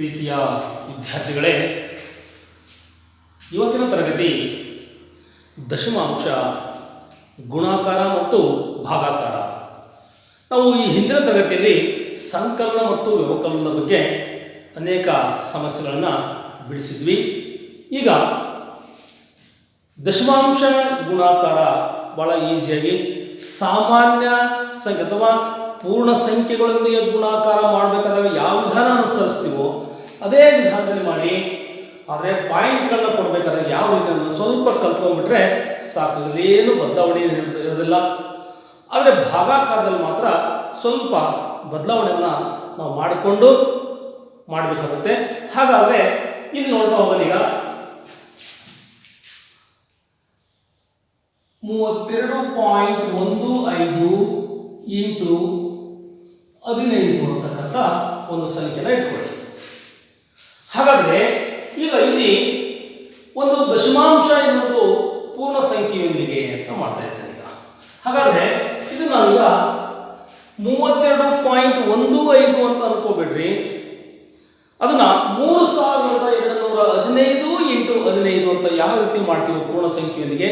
ಪ್ರೀತಿಯ ವಿದ್ಯಾರ್ಥಿಗಳೇ, ಇವತ್ತಿನ ತರಗತಿ ದಶಮಾಂಶ, ಗುಣಾಕಾರ ಮತ್ತು ಭಾಗಾಕಾರ. ನಾವು ಈ ಹಿಂದಿನ ತರಗತಿಯಲ್ಲಿ ಸಂಕಲನ ಮತ್ತು ವ್ಯವಕಲನದ ಬಗ್ಗೆ ಅನೇಕ ಸಮಸ್ಯೆಗಳನ್ನು ಬಿಡಿಸಿದ್ವಿ. ಈಗ ದಶಮಾಂಶ ಗುಣಾಕಾರ ಭಾಳ ಈಸಿಯಾಗಿ ಸಾಮಾನ್ಯ ಸಂಖ್ಯೆ ಅಥವಾ ಪೂರ್ಣ ಸಂಖ್ಯೆಗಳೊಂದಿಗೆ ಗುಣಾಕಾರ ಮಾಡಬೇಕಾದಾಗ ಯಾವ ವಿಧಾನ ಅನುಸರಿಸ್ತೀವೋ ಅದೇ ವಿಧಾನದಲ್ಲಿ ಮಾಡಿ, ಆದರೆ ಪಾಯಿಂಟ್ಗಳನ್ನ ಕೊಡಬೇಕಾದಾಗ ಯಾವ ರೀತಿ ಸ್ವಲ್ಪ ಕಲ್ತ್ಕೊಂಡ್ಬಿಟ್ರೆ ಸಾಕು, ಇದೇನು ಬದಲಾವಣೆ ಇರೋದಿಲ್ಲ. ಆದರೆ ಭಾಗಾಕಾರದಲ್ಲಿ ಮಾತ್ರ ಸ್ವಲ್ಪ ಬದಲಾವಣೆಯನ್ನು ನಾವು ಮಾಡಿಕೊಂಡು ಮಾಡಬೇಕಾಗುತ್ತೆ. ಹಾಗಾದರೆ ಇಲ್ಲಿ ನೋಡ್ತಾ ಹೋಗೋಣ. ಈಗ 32.15 ಇಂಟು 15 ಅಂತಕ್ಕಂಥ ಒಂದು ಸಂಖ್ಯೆನ ಇಟ್ಕೊಳ್ಳಿ. ಹಾಗಾದರೆ ಈಗ ಇಲ್ಲಿ ಒಂದು ದಶಮಾಂಶ ಎನ್ನುವುದು ಪೂರ್ಣ ಸಂಖ್ಯೆಯೊಂದಿಗೆ ಅಂತ ಮಾಡ್ತಾ ಇದ್ದೇನೆ. ಈಗ ಹಾಗಾದರೆ ಇದು ನಾವೀಗ 32.15 ಅಂತ ಅನ್ಕೋಬಿಡ್ರಿ. ಅದನ್ನ 3215 ಇಂಟು 15 ಅಂತ ಯಾವ ರೀತಿ ಮಾಡ್ತೀವಿ ಪೂರ್ಣ ಸಂಖ್ಯೆಯೊಂದಿಗೆ,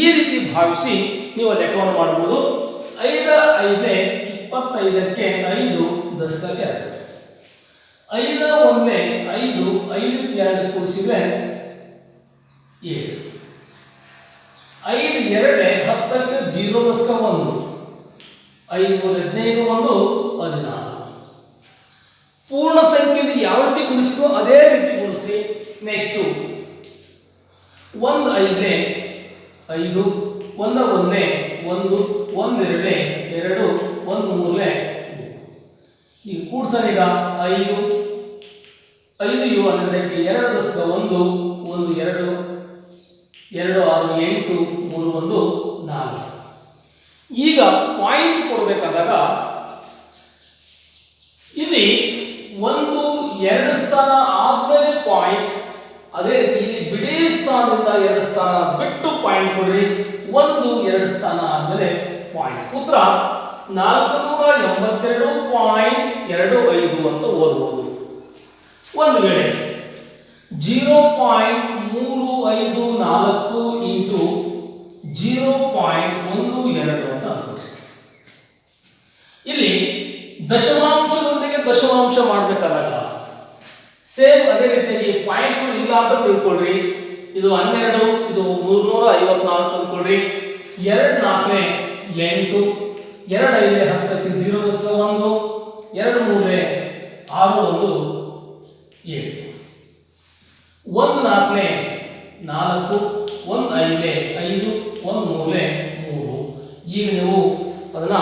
ಈ ರೀತಿ ಭಾವಿಸಿ ನೀವು ಲೆಕ್ಕವನ್ನು ಮಾಡಬಹುದು. 5 5 25ಕ್ಕೆ 5 10ಕ್ಕೆ 5 1 5 5ಕ್ಕೆ 2 ಕೂಡಿಸಿದ್ರೆ 7, 5 2 10ಕ್ಕೆ 0 10ಕ್ಕೆ 1, 5 15 1 16. ಪೂರ್ಣ ಸಂಖ್ಯೆಯೊಂದಿಗೆ ಯಾವ ರೀತಿ ಗುಣಿಸಿದ್ರು ಅದೇ ರೀತಿ ಗುಣಿಸಿ. ನೆಕ್ಸ್ಟ್ 1 5 5, 1 1 1, 1 2 2, 1 3 ಈಗ ಕೂಡ್ಸನೀಗ 5 5 12ಕ್ಕೆ 2 10ಕ್ಕೆ 1 1 2 2 6 8 3 1 4. ಈಗ ಪಾಯಿಂಟ್ ಕೊಡಬೇಕಾದಾಗ ಇಲ್ಲಿ 1 2 ಸ್ಥಾನ ಆದ್ಮೇಲೆ ಪಾಯಿಂಟ್, ಅದೇ ರೀತಿ ಇಲ್ಲಿ ಬಿಡಿ ಸ್ಥಾನದಿಂದ 2 ಸ್ಥಾನ ಬಿಟ್ಟು ಪಾಯಿಂಟ್ ಕೊಡ್ರಿ. 1 2 ಸ್ಥಾನ ಆದ್ಮೇಲೆ ಪಾಯಿಂಟ್. ಉತ್ತರ 482.25 ಅಂತ ಓದಬಹುದು. ಒಂದು ವೇಳೆ 0.354 ಇಂಟು 0.12 ಅಂತ ಅನ್ಕೊಟ್ರಿ. ಇಲ್ಲಿ ದಶಮಾಂಶದೊಂದಿಗೆ ದಶಮಾಂಶ ಮಾಡಬೇಕಾದಾಗ ಸೇಮ್ ಅದೇ ರೀತಿಯಾಗಿ ಪಾಯಿಂಟ್ಗಳು ಇಲ್ಲ ಅಂತ ತಿಳ್ಕೊಳ್ರಿ. ಇದು 12, ಇದು 354 ಅಂದ್ಕೊಳ್ರಿ. 2 4 8, 2 5 10ಕ್ಕೆ 0 10ಕ್ಕೆ 1, 2 3 6 1 7, 1 4 4, 1 5 5, 1 3 3. ಈಗ ನೀವು ಅದನ್ನ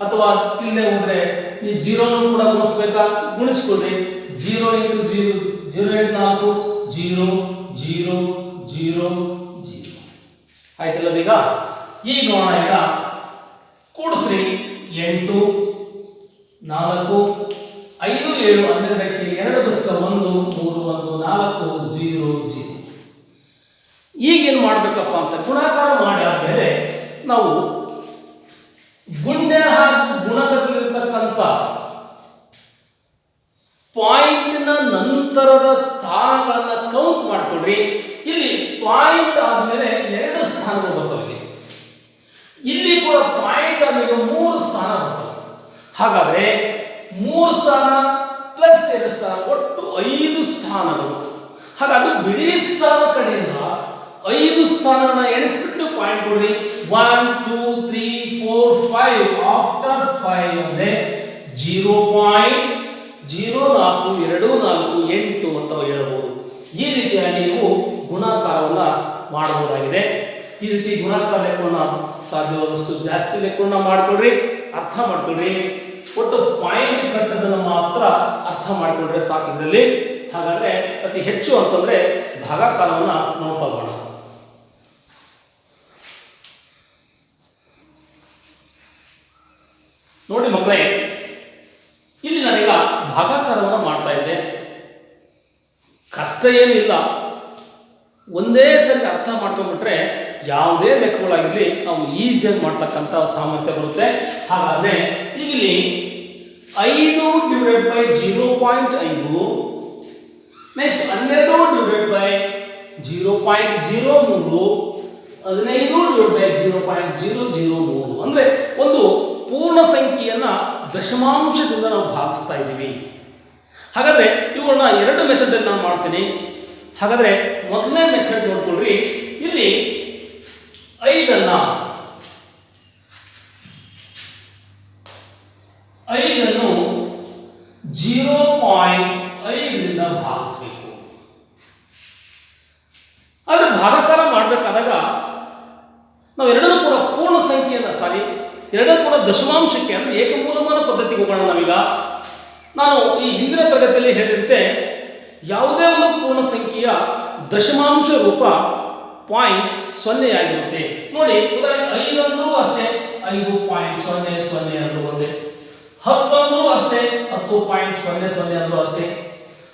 ಅಥವಾ ಇಲ್ಲೇ ಹೋದ್ರೆ ಈ 0 ಕೂಡ ಗುಣಿಸ್ಬೇಕಾ, ಗುಣಿಸ್ಕೊಳ್ರಿ. 0 ಇಂಟು 0 0 ಇಂಟು 4 0 0 0 0 ಆಯ್ತಲ್ಲ. ಈಗ ನೋಡೋಣ. ಈಗ ಕೂಡಿಸ್ರಿ. 8 4 5 7 12ಕ್ಕೆ 2 10ಕ್ಕೆ 1 3 1 4 0 0. ಈಗೇನು ಮಾಡಬೇಕಪ್ಪ ಅಂತ ಗುಣಾಕಾರ ಮಾಡಿ ಆದ್ಮೇಲೆ ನಾವು ಗುಣ್ಯ ಹಾಗೂ ಗುಣಕದಲ್ಲಿರ್ತಕ್ಕಂಥ ಪಾಯಿಂಟ್ನ ನಂತರದ ಸ್ಥಾನಗಳನ್ನ ಕೌಂಟ್ ಮಾಡ್ಕೊಳ್ರಿ. ಇಲ್ಲಿ ಪಾಯಿಂಟ್ ಆದ್ಮೇಲೆ 2 ಸ್ಥಾನಗಳು ಬರ್ತವೆ. ಇಲ್ಲಿ ಕೂಡ ಪಾಯಿಂಟ್ ಆದ್ಮೇಲೆ 3 ಸ್ಥಾನ ಬರ್ತವೆ. ಹಾಗಾದ್ರೆ 3 ಸ್ಥಾನ ಪ್ಲಸ್ 2 ಸ್ಥಾನ ಒಟ್ಟು 5 ಸ್ಥಾನಗಳು. ಹಾಗಾಗಿ ಬಿಡಿ ಸ್ಥಾನ ಕಡೆಯಿಂದ 5 ಸ್ಥಾನನ ಎಣಿಸ್ಬಿಟ್ಟು ಪಾಯಿಂಟ್ ಕೊಡ್ರಿ. 1 2 3 4 5. ಆಫ್ಟರ್ 5 ಅಂದ್ರೆ 0.0428 ಅಂತ ಹೇಳಬಹುದು. ಈ ರೀತಿಯಾಗಿ ನೀವು ಗುಣಾಕಾರವನ್ನ ಮಾಡಬಹುದಾಗಿದೆ. ಈ ರೀತಿ ಗುಣಾಕಾರ ಲೆಕ್ಕವನ್ನ ಸಾಧ್ಯವಾದಷ್ಟು ಜಾಸ್ತಿ ಲೆಕ್ಕವನ್ನ ಮಾಡ್ಕೊಳ್ರಿ, ಅರ್ಥ ಮಾಡ್ಕೊಳ್ರಿ. ಒಟ್ಟು ಪಾಯಿಂಟ್ ಕಟ್ಟೋದನ್ನು ಮಾತ್ರ ಅರ್ಥ ಮಾಡ್ಕೊಂಡ್ರೆ ಸಾಕು ಇದರಲ್ಲಿ. ಹಾಗಾದ್ರೆ ಅತಿ ಹೆಚ್ಚು ಅಂತಂದ್ರೆ ಭಾಗಾಕಾರವನ್ನ ನೋಡ್ತಾ ಹೋಗೋಣ. ನೋಡಿ ಮಕ್ಕಳೇ, ಇಲ್ಲಿ ನಾನೀಗ ಭಾಗಾಕಾರವನ್ನು ಮಾಡ್ತಾ ಇದ್ದೆ. ಕಷ್ಟ ಏನಿಲ್ಲ, ಒಂದೇ ಸರಿ ಅರ್ಥ ಮಾಡ್ಕೊಂಡ್ಬಿಟ್ರೆ ಯಾವುದೇ ಲೆಕ್ಕಗಳಾಗಿರಲಿ ನಾವು ಈಸಿಯಾಗಿ ಮಾಡ್ತಕ್ಕಂಥ ಸಾಮರ್ಥ್ಯ ಬರುತ್ತೆ. ಹಾಗಾದ್ರೆ ಈಗ ಇಲ್ಲಿ 5 divided by 0.5, next 12 divided by 0.03, 15 divide by 0.003. ಅಂದ್ರೆ ಒಂದು ಪೂರ್ಣ ಸಂಖ್ಯೆಯನ್ನ ದಶಮಾಂಶದಿಂದ ನಾವು ಭಾಗಿಸ್ತಾ ಇದ್ದೀವಿ. ಹಾಗಾದ್ರೆ ಇವುಗಳನ್ನ ಎರಡು ಮೆಥಡ್ ಅಲ್ಲಿ ನಾನು ಮಾಡ್ತೀನಿ. ಹಾಗಾದ್ರೆ ಮೊದಲನೇ ಮೆಥಡ್ ನೋಡ್ಕೊಳ್ರಿ. ಇಲ್ಲಿ 5 ಅನ್ನು 0.5ರಿಂದ ಭಾಗಿಸಬೇಕು. ಆದ್ರೆ ಭಾಗಾಕಾರ ಮಾಡಬೇಕಾದಾಗ ನಾವು ಎರಡನ್ನೂ ಕೂಡ ಪೂರ್ಣ ಸಂಖ್ಯೆಯನ್ನ ಎರಡನ್ನೂ ಕೂಡ ದಶಮಾಂಶಕ್ಕೆ ಅಂದ್ರೆ ಏಕಮೂಲಮಾನ ಪದ್ಧತಿಗೆ ಹೋಗೋಣ. ನಾವೀಗ ನಾನು ಈ ಹಿಂದಿನ ತರಗತಿಯಲ್ಲಿ ಹೇಳಿದಂತೆ ಯಾವುದೇ ಒಂದು ಪೂರ್ಣ ಸಂಖ್ಯೆಯ ದಶಮಾಂಶ ರೂಪ 0.0 ಆಗಿರುತ್ತೆ. ನೋಡಿ, ಉದಾಹರಣೆ 5 ಅಂದ್ರೂ ಅಷ್ಟೇ 5.00 ಅಂದ್ರೂ ಒಂದೇ, 10 ಅಂದ್ರೂ ಅಷ್ಟೇ 10.00 ಅಂದ್ರೂ ಅಷ್ಟೇ,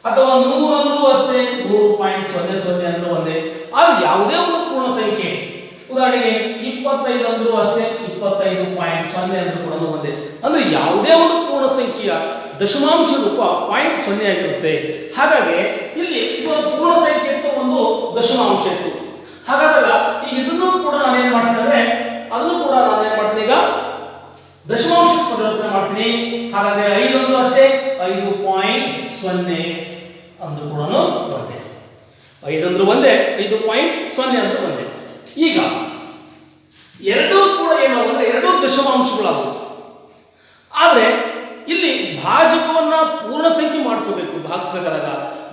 ಅಥವಾ 100 ಅಂದ್ರೂ ಅಷ್ಟೇ 100.00 ಅಂದ್ರೂ ಒಂದೇ. ಆದ್ರೆ ಯಾವುದೇ ಒಂದು ಪೂರ್ಣ ಸಂಖ್ಯೆ, ಉದಾಹರಣೆಗೆ 25 ಅಂದ್ರೂ ಅಷ್ಟೇ 25.0 ಅಂದ್ರೂ ಕೂಡ ಒಂದೇ. ಅಂದ್ರೆ ಯಾವುದೇ ಒಂದು ಪೂರ್ಣ ಸಂಖ್ಯೆಯ ದಶಮಾಂಶ ರೂಪ 0.0 ಆಗಿರುತ್ತೆ. ಹಾಗಾಗಿ ಇಲ್ಲಿ ಪೂರ್ಣ ಸಂಖ್ಯೆ ಇತ್ತು, ಒಂದು ದಶಮಾಂಶ ಇತ್ತು. ಹಾಗಾದಾಗ ಈಗ ಇದನ್ನು ಕೂಡ ನಾನೇನ್ ಮಾಡ್ತೀನಿ ಅಂದ್ರೆ ಅದನ್ನು ಕೂಡ ನಾನೇನ್ ಮಾಡ್ತೀನಿ, ಈಗ ದಶಮಾಂಶ ಪರಿವರ್ತನೆ ಮಾಡ್ತೀನಿ. ಹಾಗಾದ್ರೆ 5 ಅಂದ್ರೂ ಅಷ್ಟೇ 5.0 ಅಂದ್ರೂ ಕೂಡ ಒಂದೇ, 5 ಅಂದ್ರೂ ಒಂದೇ, 5.0 ಅಂದ್ರೂ ಒಂದೇ. ಈಗ ಎರಡೂ ಕೂಡ ಏನು ಅಂದ್ರೆ ಎರಡೂ ದಶಮಾಂಶಗಳಾದವು. ಆದ್ರೆ ಇಲ್ಲಿ ಭಾಜಕವನ್ನ ಪೂರ್ಣ ಸಂಖ್ಯೆ ಮಾಡ್ಕೋಬೇಕು. ಭಾಗಿಸ್ಬೇಕಾದಾಗ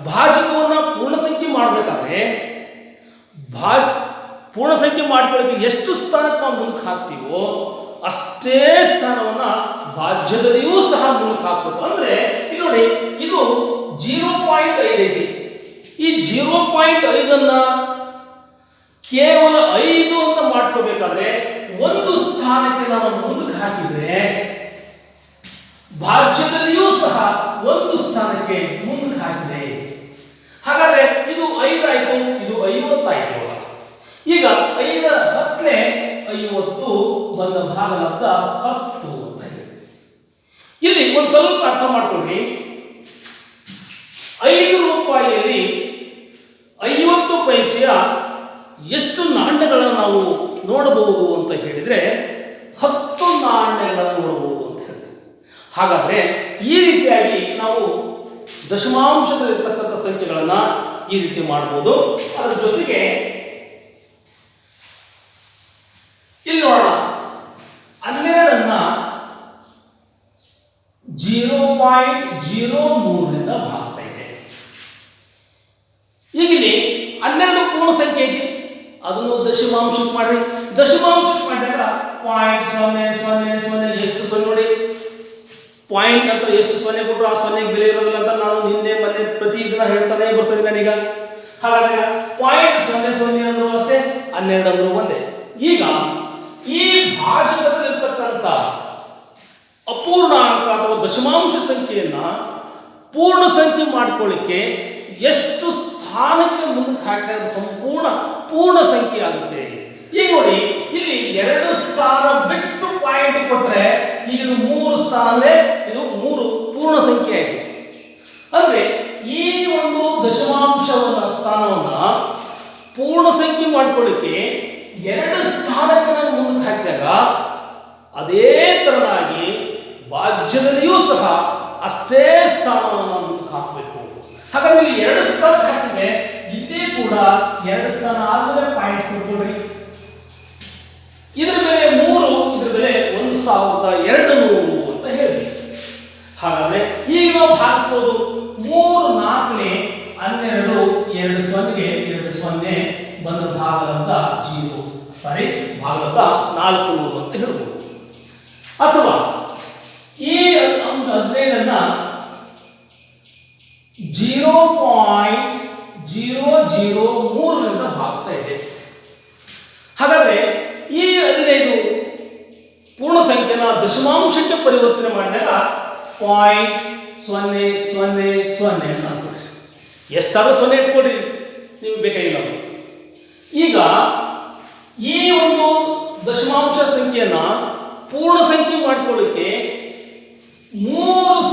ಭಾಜಕವನ್ನ ಪೂರ್ಣ ಸಂಖ್ಯೆ ಮಾಡಬೇಕಾದ್ರೆ ಪೂರ್ಣ ಸಂಖ್ಯೆ ಮಾಡ್ಕೊಳ್ಳೋಕೆ ಎಷ್ಟು ಸ್ಥಾನಕ್ಕೆ ನಾವು ಮುಂದಕ್ಕೆ ಹಾಕ್ತೀವೋ ಅಷ್ಟೇ ಸ್ಥಾನವನ್ನ ಭಾಜ್ಯದಲ್ಲಿಯೂ ಸಹ ಮುಂದಕ್ಕೆ ಹಾಕಬೇಕು. ಅಂದ್ರೆ ಇಲ್ಲಿ ನೋಡಿ, ಇದು 0.5 ಐತಿ. ಈ 0.5 ಕೇವಲ 5 ಅಂತ ಮಾಡ್ಕೋಬೇಕಾದ್ರೆ ಒಂದು ಸ್ಥಾನಕ್ಕೆ ನಾವು ಮುಂದಕ್ಕೆ ಹಾಕಿದ್ರೆ ಭಾಜ್ಯದಲ್ಲಿಯೂ ಸಹ ಒಂದು ಸ್ಥಾನಕ್ಕೆ ಮುಂದಕ್ಕೆ ಹಾಕಿದೆ. ಹಾಗಾದ್ರೆ ಇದು 5 ಆಯ್ತು, ಇದು 50 ಆಯ್ತು. ಈಗ 5 10 50 ಬಂದ ಭಾಗಲಬ್ಧ 10 ಅಂತ ಹೇಳಿ ಇಲ್ಲಿ ಒಂದು ಸ್ವಲ್ಪ ಅರ್ಥ ಮಾಡ್ಕೊಳ್ಳಿ. 5 ರೂಪಾಯಿಯಲ್ಲಿ 50 ಪೈಸೆಯ ಎಷ್ಟು ನಾಣ್ಯಗಳನ್ನು ನಾವು ನೋಡಬಹುದು ಅಂತ ಹೇಳಿದ್ರೆ 10 ನಾಣ್ಯಗಳನ್ನು ನೋಡಬಹುದು ಅಂತ ಹೇಳ್ತೀವಿ. ಹಾಗಾದ್ರೆ ಈ ರೀತಿಯಾಗಿ ನಾವು ದಶಮಾಂಶದಲ್ಲಿರ್ತಕ್ಕಂಥ ಸಂಖ್ಯೆಗಳನ್ನ ಈ ರೀತಿ ಮಾಡಬಹುದು. ಅದರ ಜೊತೆಗೆ ಇಲ್ಲಿ ನೋಡೋಣ, 12 0.03ರಿಂದ ಭಾಗಿಸ್ತಾ ಇದೆ. ಈಗ ಇಲ್ಲಿ 12 ಪೂರ್ಣ ಸಂಖ್ಯೆ ಐತಿ, ಅದನ್ನು ದಶಮಾಂಶಕ್ಕೆ ಮಾಡ್ರಿ. ದಶಮಾಂಶಕ್ಕೆ ಮಾಡಿದಾಗ 0.000 ಎಷ್ಟು ಸೊನ್ನೆ ನೋಡಿ, ಪಾಯಿಂಟ್ ನಂತರ ಎಷ್ಟು ಸೊನ್ನೆ ಕೊಟ್ಟರು ಆ ಸೊನ್ನೆಗೆ ಬೆಲೆ ಇರೋದಿಲ್ಲ ಅಂತ ನಾನು ನಿನ್ನೆ ಮೊನ್ನೆ ಪ್ರತಿದಿನ ಹೇಳ್ತಾನೆ ಬರ್ತೀನಿ ನಾನೀಗ. ಹಾಗಾದ್ರೆ 0.00 ಅಂದ್ರೂ ಅಷ್ಟೇ, 12 ಅಂದ್ರೂ ಒಂದೇ. ಈಗ ಈ ಭಾಜಕದಲ್ಲಿರ್ತಕ್ಕಂಥ ಅಪೂರ್ಣಾಂಕ ಅಥವಾ ದಶಮಾಂಶ ಸಂಖ್ಯೆಯನ್ನ ಪೂರ್ಣ ಸಂಖ್ಯೆ ಮಾಡ್ಕೊಳ್ಳಿಕ್ಕೆ ಎಷ್ಟು ಸ್ಥಾನಕ್ಕೆ ಮುಂದಕ್ಕೆ ಹಾಕಿದಾಗ ಸಂಪೂರ್ಣ ಪೂರ್ಣ ಸಂಖ್ಯೆ ಆಗುತ್ತೆ. ಈಗ ನೋಡಿ, ಇಲ್ಲಿ 2 ಸ್ಥಾನ ಬಿಟ್ಟು ಪಾಯಿಂಟ್ ಕೊಟ್ರೆ ಈಗ ಇದು 3 ಸ್ಥಾನವೇ, ಇದು 3 ಪೂರ್ಣ ಸಂಖ್ಯೆ ಆಯಿತು. ಅಂದ್ರೆ ಈ ಒಂದು ದಶಮಾಂಶವನ್ನ ಸ್ಥಾನವನ್ನ ಪೂರ್ಣ ಸಂಖ್ಯೆ ಮಾಡ್ಕೊಳ್ಳಿಕ್ಕೆ 2 ಸ್ಥಾನಕ್ಕೆ ನಾವು ಮುಂದಕ್ಕೆ ಹಾಕಿದಾಗ ಅದೇ ತರನಾಗಿ ಭಾಜ್ಯದಲ್ಲಿಯೂ ಸಹ ಅಷ್ಟೇ ಸ್ಥಾನವನ್ನು ಮುಂದಕ್ಕೆ ಹಾಕಬೇಕು. ಹಾಗಾದ್ರೆ ಇಲ್ಲಿ 2 ಸ್ಥಾನ ಹಾಕಿದ್ರೆ ಇಲ್ಲೇ ಕೂಡ 2 ಸ್ಥಾನ ಆದ್ಮೇಲೆ ಪಾಯಿಂಟ್ ಕೊಟ್ಕೊಡ್ರಿ. ಇದರ ಬೆಲೆ 3, ಇದರ ಬೆಲೆ 1200 ಅಂತ ಹೇಳಿ. ಹಾಗಾದ್ರೆ ಈಗ ನಾವು ಭಾಗಿಸಬಹುದು 3 4 12 2 ಸೊನ್ನೆಗೆ 2 ಸೊನ್ನೆ ಬಂದ ಭಾಗಲಬ್ಧ 0, ಸಾರಿ ಭಾಗಲಬ್ಧ 400 ಅಂತ ಹೇಳ್ಬೋದು. ಅಥವಾ ಈ 15 0.003ರಿಂದ ಭಾಗಿಸ್ತಾ ಇದೆ. ಹಾಗಾದ್ರೆ ಈ 15 ಪೂರ್ಣ ಸಂಖ್ಯೆನ ದಶಮಾಂಶಕ್ಕೆ ಪರಿವರ್ತನೆ ಮಾಡಿದಾಗ 0.000 ಅಂತ ಅನ್ಕೊಳ್ರಿ. ಎಷ್ಟಾದ್ರೂ ಸೊನ್ನೆ ಇಟ್ಕೊಡ್ರಿ, ನೀವು ಬೇಕಾಗಿಲ್ಲ. ಈಗ ಈ ಒಂದು ದಶಮಾಂಶ ಸಂಖ್ಯೆಯನ್ನ ಪೂರ್ಣ ಸಂಖ್ಯೆ ಮಾಡ್ಕೊಳ್ಳಿಕ್ಕೆ 3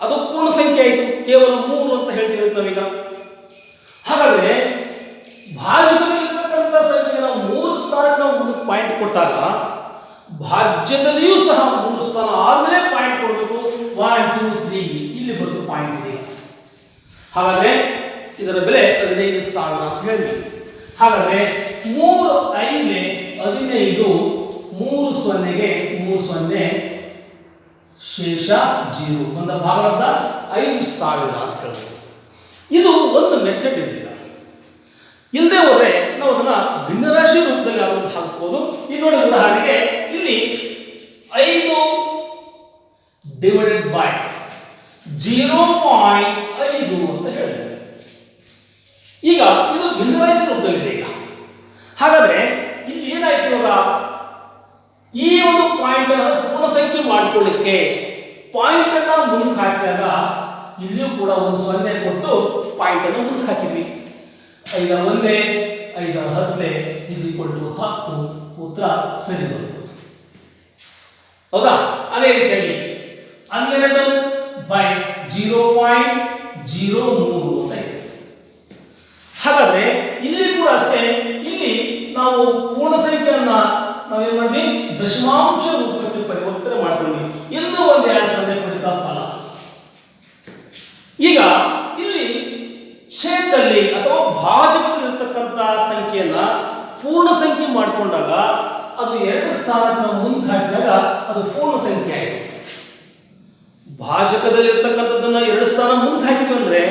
ಅದು ಪೂರ್ಣ ಸಂಖ್ಯೆ ಆಯಿತು, ಕೇವಲ 3 ಅಂತ ಹೇಳ್ತೀವಿ ನಾವೀಗ. ಹಾಗಾದ್ರೆ ಭಾಜಕದಲ್ಲಿರ್ತಕ್ಕಂಥ ಸಂಖ್ಯೆಗೆ ನಾವು 3 ಸ್ಥಾನಕ್ಕೆ ನಾವು 1 ಪಾಯಿಂಟ್ ಕೊಟ್ಟಾಗ ಭಾಜ್ಯದಲ್ಲಿಯೂ ಸಹ 3 ಸ್ಥಾನ ಆದ್ಮೇಲೆ ಪಾಯಿಂಟ್ ಕೊಡಬೇಕು. 1 2 3 ಇಲ್ಲಿ ಬಂದು ಪಾಯಿಂಟ್ ಇದೆ. ಹಾಗಾದ್ರೆ ಇದರ ಬೆಲೆ 15,000 ಅಂತ ಹೇಳಿದ್ವಿ. ಹಾಗಾದ್ರೆ 3 5 15, 3 0ಗೆ 3 0 ಶೇಷ 0 ಒಂದು ಭಾಗದ 5,000 ಅಂತ ಹೇಳ್ಬೋದು. ಇದು ಒಂದು ಮೆಥಡ್ ಇದೆ. ಇಲ್ಲದೆ ಹೋದ್ರೆ ನಾವು ಅದನ್ನ ಭಿನ್ನರಾಶಿ ರೂಪದಲ್ಲಿ ಅದನ್ನು ಭಾಗಿಸಬಹುದು. ಈಗ ನೋಡಿ, ಉದಾಹರಣೆಗೆ ಇಲ್ಲಿ 5 ಡಿವೈಡೆಡ್ ಬೈ 0.5 ಅಂತ ಹೇಳಿದೆ. ಈಗ ಇದು ಭಿನ್ನರಾಶಿ ರೂಪದಲ್ಲಿದೆ. ಈಗ ಹಾಗಾದ್ರೆ ಇಲ್ಲಿ ಏನಾಯ್ತು ಇವಾಗ, ಈ ಒಂದು ಪಾಯಿಂಟ್ ಅನ್ನು ಪೂರ್ಣ ಸಂಖ್ಯೆ ಮಾಡಿಕೊಳ್ಳಿಕ್ಕೆ ಪಾಯಿಂಟ್ ಅನ್ನ ಮುಂದಕ್ಕೆ ಹಾಕಿದಾಗ ಇಲ್ಲಿಯೂ ಕೂಡ ಒಂದು 0 ಕೊಟ್ಟು ಪಾಯಿಂಟ್ ಅನ್ನು ಮುಂದಕ್ಕೆ ಹಾಕಿದ್ವಿ. 5 1 5 10 10 ಉತ್ತರ ಸರಿ ಬಂತು. ಹೌದಾ? ಅದೇ ರೀತಿಯಾಗಿ 12 ಬೈ 0.03 ಅಂತ ಇದೆ. ಹಾಗಾದ್ರೆ ಇಲ್ಲಿ ಕೂಡ ಅಷ್ಟೇ, ಇಲ್ಲಿ ನಾವು ಪೂರ್ಣ ಸಂಖ್ಯೆಯನ್ನ ನಾವೇನ್ ಮಾಡಿದ್ವಿ, ದಶಮಾಂಶ ರೂಪಕ್ಕೆ ಪರಿವರ್ತನೆ ಮಾಡ್ಕೊಂಡ್ವಿ. ಇನ್ನೂ ಒಂದು 2 0 ಕೊಡಿತಾ ಫಲ. ಈಗ ಇಲ್ಲಿ ಛೇದದಲ್ಲಿ ಅಥವಾ ಭಾಜಕದಲ್ಲಿರ್ತಕ್ಕಂಥ ಸಂಖ್ಯೆಯನ್ನ ಪೂರ್ಣ ಸಂಖ್ಯೆ ಮಾಡಿಕೊಂಡಾಗ ಅದು 2 ಸ್ಥಾನಕ್ಕೆ ನಾವು ಮುಂದೆ ಹಾಕಿದಾಗ ಅದು ಪೂರ್ಣ ಸಂಖ್ಯೆ ಆಯಿತು. ಭಾಜಕದಲ್ಲಿರ್ತಕ್ಕಂಥದ್ದನ್ನ 2 ಸ್ಥಾನ ಮುಂದೆ ಹಾಕಿದ್ವಿ ಅಂದ್ರೆ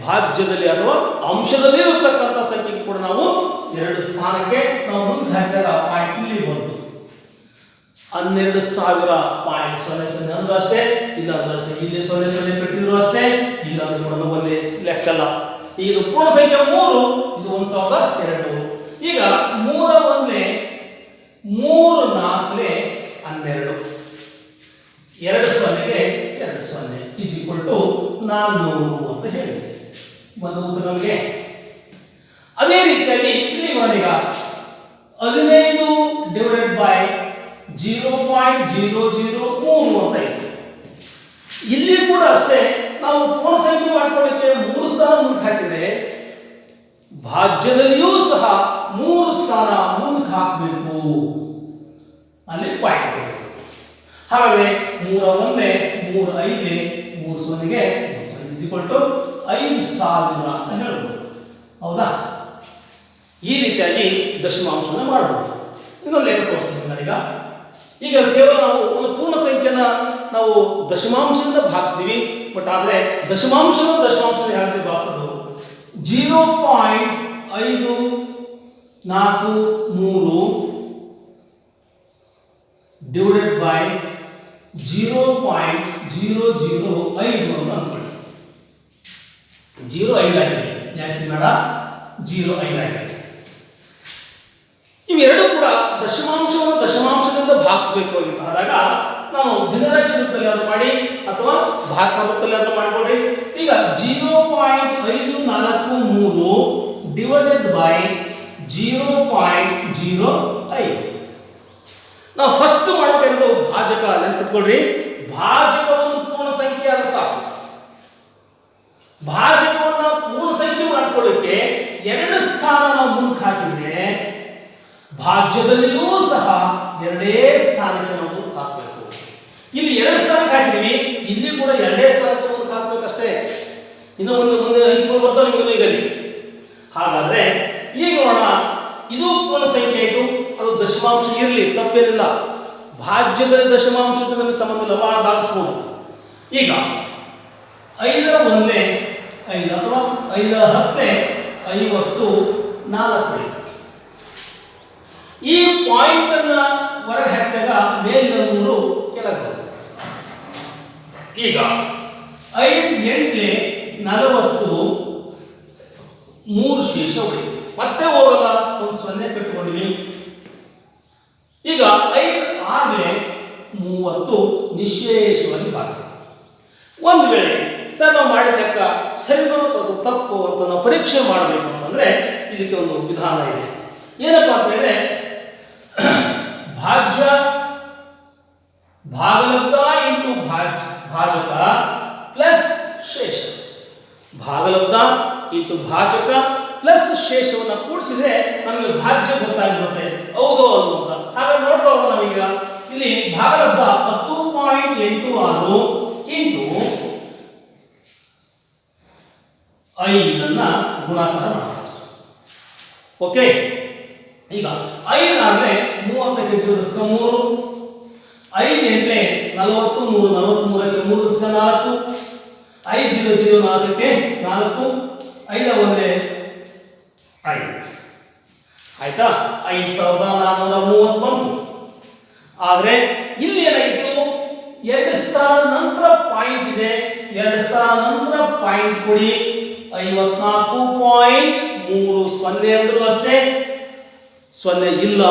ಭಾಜ್ಯದಲ್ಲಿ ಅಥವಾ ಅಂಶದಲ್ಲಿ ಇರತಕ್ಕಂಥ ಸಂಖ್ಯೆಗೆ ಕೂಡ ನಾವು 2 ಸ್ಥಾನಕ್ಕೆ ನಾವು ಮುಂದೆ ಹಾಕಿದಾಗ ಪಾಯಿಂಟ್ ಇಲ್ಲಿ ಬಂತು. 12,000 ಪಾಯಿಂಟ್ 00 ಅಂದ್ರೂ ಅಷ್ಟೇ, ಇಲ್ಲ ಅಂದ್ರೂ ಅಷ್ಟೇ. ಇಲ್ಲಿ 00 ಕಟ್ಟಿದ್ರು ಅಷ್ಟೇ, ಇಲ್ಲ ಅಂದ್ರೂ ಕೂಡ ಒಂದೇ ಲೆಕ್ಕಲ್ಲ. ಈಗ ಇದು ಪೂರ್ಣ ಸಂಖ್ಯೆ 3, ಇದು 1,200. ಈಗ 3 1 3 4 12, 2 0ಗೆ 2 0 ಈಸ್ ಈಕ್ವಲ್ ಟು 400 ಅಂತ ಹೇಳಿದೆ. ಒಂದು ಉತ್ತರ ನಮಗೆ. ಅದೇ ರೀತಿಯಾಗಿ ಇಲ್ಲಿ ಈಗ 15 ಡಿವೈಡೆಡ್ ಬೈ 0.003 ಅಂತ ಇದೆ. ಇಲ್ಲಿ ಕೂಡ ಅಷ್ಟೇ, ನಾವು ಪೂರ್ಣ ಸಂಖ್ಯೆ ಮಾಡ್ಕೊಳ್ಳಿಕ್ಕೆ 3 ಸ್ಥಾನ ಮುಂದಕ್ಕೆ ಹಾಕಿದ್ರೆ ಭಾಜ್ಯದಲ್ಲಿಯೂ ಸಹ 3 ಸ್ಥಾನ ಮುಂದಕ್ಕೆ ಹಾಕಬೇಕು, ಅಲ್ಲಿ ಪಾಯಿಂಟ್ ಕೊಡಬೇಕು. ಹಾಗಾದ್ರೆ 3 1 3 5 3 0ಗೆ 5,000 ಅಂತ ಹೇಳ್ಬೋದು. ಹೌದಾ? ಈ ರೀತಿಯಾಗಿ ದಶಮಾಂಶನ ಮಾಡಬಹುದು. ಇನ್ನೊಂದು ಲೆಕ್ಕ ತೋರಿಸ್ತೀನಿ ನಾನೀಗ. ಈಗ ಕೇವಲ ನಾವು ಒಂದು ಪೂರ್ಣ ಸಂಖ್ಯೆನ ನಾವು ದಶಮಾಂಶದಿಂದ ಭಾಗಿಸ್ತೀವಿ, ಬಟ್ ಆದರೆ ದಶಮಾಂಶದ ಹೇಗೆ ಭಾಗಿಸೋದು? 0.543 ಡಿವೈಡೆಡ್ ಬೈ 0.005 ಅಂತ ಅನ್ಕೊಳ್ಳಿ. 0.5 ಆಗಿದೆ, ಜಾಸ್ತಿ ಬೇಡ, 0.5 ಆಗಿದೆ. ಇವೆರಡು ಕೂಡ ದಶಮಾಂಶವನ್ನು ದಶಮಾಂಶದಿಂದ ಭಾಗಿಸಬೇಕು ಆದಾಗ ನಾವು ಭಿನ್ನರಾಶಿ ರೂಪದಲ್ಲಿ ಅದನ್ನು ಮಾಡಿ ಅಥವಾ ಭಾಗ ರೂಪದಲ್ಲಿ ಅದನ್ನು ಮಾಡ್ಕೊಡ್ರಿ. ಈಗ 0.543 ಡಿವೈಡೆಡ್ ಬೈ 0.05. ನಾವು ಫಸ್ಟ್ ಮಾಡಬೇಕಾಗಿರೋದು ಭಾಜಕ. ನೆನಪಿಟ್ಕೊಳ್ರಿ, ಭಾಜಕ ಒಂದು ಪೂರ್ಣ ಸಂಖ್ಯೆ ಆದ ಸಾಕು. ಭಾಜಕವನ್ನು ಪೂರ್ಣ ಸಂಖ್ಯೆ ಮಾಡ್ಕೊಳ್ಳಿಕ್ಕೆ 2 ಸ್ಥಾನ ನಾವು ಮುಂದೆ ಹಾಕಿದ್ರೆ ಭಾಜ್ಯದಲ್ಲಿಯೂ ಸಹ 2 ಸ್ಥಾನಕ್ಕೆ ನಾವು ಮುಂದೆ ಹಾಕಬೇಕು. ಇಲ್ಲಿ 2 ಸ್ಥಾನಕ್ಕೆ ಹಾಕಿದ್ವಿ, ಇಲ್ಲಿ ಕೂಡ 2 ಸ್ಥಾನಕ್ಕೆ ಮುಂದೆ ಹಾಕಬೇಕಷ್ಟೇ. ಇನ್ನು ಮುಂದೆ ಅಂಕಿಗಳು ಬರ್ತಾವೆ ನಿಮಗೆ ಈಗಲ್ಲಿ. ಹಾಗಾದ್ರೆ ಈಗ ನೋಡೋಣ, ಇದು ಪೂರ್ಣ ಸಂಖ್ಯೆ ಆಯಿತು, ಅದು ದಶಮಾಂಶ ಇರಲಿ, ತಪ್ಪೇನಿಲ್ಲ. ಭಾಜ್ಯದಲ್ಲಿ ದಶಮಾಂಶದ ನಮಗೆ ಸಂಬಂಧ ಇಲ್ಲ, ಭಾಗಿಸಬಹುದು. ಈಗ 5 1 5 ಅಥವಾ 5 10 54. ಈ ಪಾಯಿಂಟ್ ಅನ್ನ ಹೊರಗೆ ಹಾಕಿದಾಗ ಮೇಲಿನ 3 ಕೆಳಗೆ ಬರುತ್ತೆ. ಈಗ 5 8 40 3 ಶೇಷ ಉಳಿತು. ಮತ್ತೆ ಹೋಗಲ್ಲ, ಒಂದು 0 ಕಟ್ಟಿಕೊಂಡಿವಿ. ಈಗ 5 6 30 ನಿಶೇಷವಾಗಿ ಭಾಗ. ಒಂದು ವೇಳೆ ಸರ್ ನಾವು ಮಾಡಿದ ಲೆಕ್ಕ ಸರಿನೋ ಅದು ತಪ್ಪು ಅಂತ ನಾವು ಪರೀಕ್ಷೆ ಮಾಡಬೇಕು ಅಂತಂದ್ರೆ ಇದಕ್ಕೆ ಒಂದು ವಿಧಾನ ಇದೆ. ಏನಪ್ಪ ಅಂತ ಹೇಳಿದ್ರೆ, ಭಾಜ್ಯ ಭಾಗಲಬ್ಧ ಇಂಟು ಭಾಜಕ ಭಾಜಕ ಪ್ಲಸ್ ಶೇಷವನ್ನು ಕೂಡಿಸಿದ್ರೆ ನಮಗೆ ಭಾಜ್ಯ ಗೊತ್ತಾಗಿರುತ್ತೆ, ಹೌದು ಅಲ್ವೋ ಅಂತ. ಹಾಗಾದ್ರೆ ನೋಡ್ತಾ ಹೋಗೋಣ ನಾವೀಗ. ಇಲ್ಲಿ ಭಾಗಲಬ್ಧ 10.86 ಇಂಟು 5 ಗುಣಾಕಾರ ಮಾಡೋಣ. ಓಕೆ, ಈಗ 5 ಅಂದ್ರೆ 30ಕ್ಕೆ 0 5 ಎಂಟ್ಲೆ 40 3 43ಕ್ಕೆ 3 4 5 0 0 4ಕ್ಕೆ 4 5 ಒಂದೇ 5 ಆಯ್ತಾ. 5430 ಬಂತು. ಆದ್ರೆ ಇಲ್ಲಿ ಏನಾಯಿತು, 2 ಸ್ಥಾನ ನಂತರ ಪಾಯಿಂಟ್ ಇದೆ, 2 ಸ್ಥಾನ ನಂತರ ಪಾಯಿಂಟ್ ಕೊಡಿ. 54.30 ಅಂದ್ರೂ ಅಷ್ಟೇ 0 ಇಲ್ಲ.